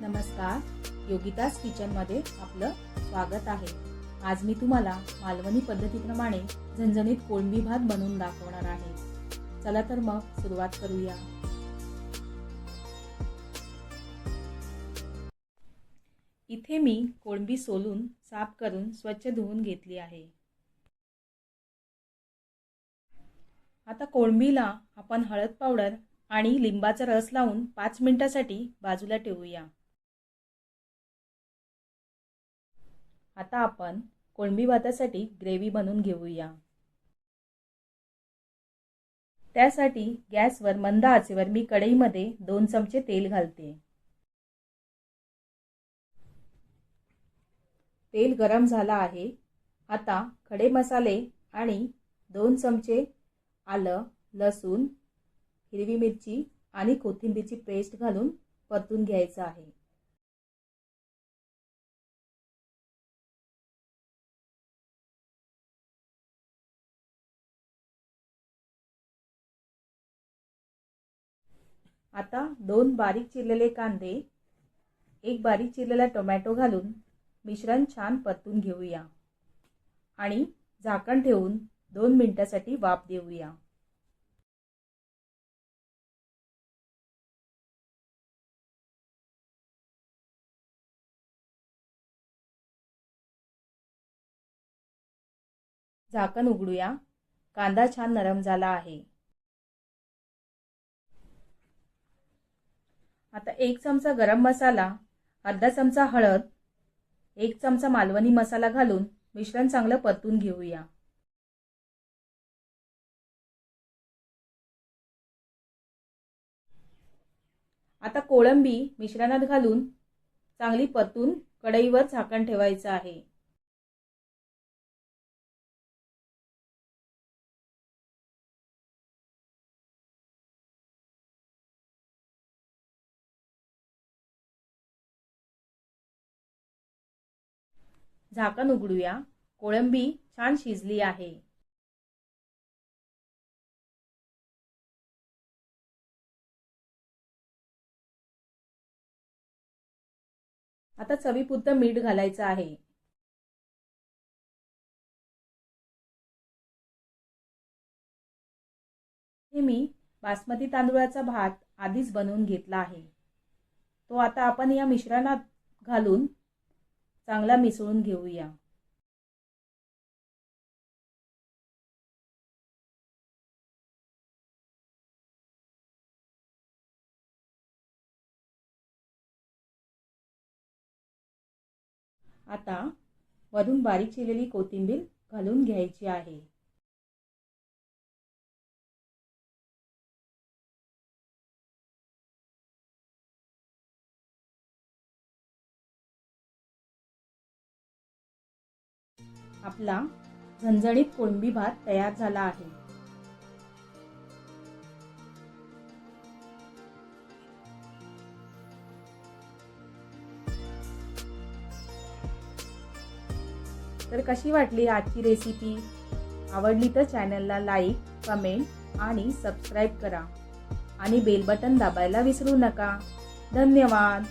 नमस्कार, योगितास किचनमध्ये आपलं स्वागत आहे। आज मी तुम्हाला मालवणी पद्धतीप्रमाणे झणझणीत कोळंबी भात बनवून दाखवणार आहे। चला तर मग सुरुवात करूया। इथे मी कोळंबी सोलून साफ करून स्वच्छ धुवून घेतली आहे। आता कोळंबीला आपण हळद पावडर आणि लिंबाचा रस लावून 5 मिनिटांसाठी बाजूला ठेवूया। आता आपण कोळंबी भातासाठी ग्रेव्ही बनवून घेऊया। त्यासाठी गॅसवर मंद आचेवर मी कढईमध्ये 2 चमचे तेल घालते। तेल गरम झाला आहे। आता खडे मसाले आणि 2 चमचे आलं, लसूण, हिरवी मिरची आणि कोथिंबीरची पेस्ट घालून परतून घ्यायचं आहे। आता 2 बारीक चिरलेले कांदे, 1 बारीक चिरलेला टोमॅटो घालून मिश्रण छान परतून घेऊया आणि झाकण ठेवून 2 मिनिटांसाठी वाफ देऊया। झाकण उघडूया। कांदा छान नरम झाला आहे। आता 1 चमचा गरम मसाला, अर्धा चमचा हळद, 1 चमचा मालवणी मसाला घालून मिश्रण चांगलं परतून घेऊया। आता कोळंबी मिश्रणात घालून चांगली परतून कढईवर झाकण ठेवायचं आहे। झाकण उघडूया। कोळंबी छान शिजली आहे। आता चवीपुरतं मीठ घालायचं आहे। हे मी बासमती तांदूळाचा भात आधीच बनवून घेतला आहे। तो आता आपण या मिश्रणात घालून चांगला मिसळून घेऊया। आता वरून बारीक चिरलेली कोथिंबीर घालून घ्यायची आहे। आपला झणझणीत कोळंबी भात तयार झाला आहे। तर कशी वाटली आजची रेसिपी? आवडली तर चॅनलला लाईक, कमेंट आणि सबस्क्राइब करा आणि बेल बटन दाबायला विसरू नका। धन्यवाद।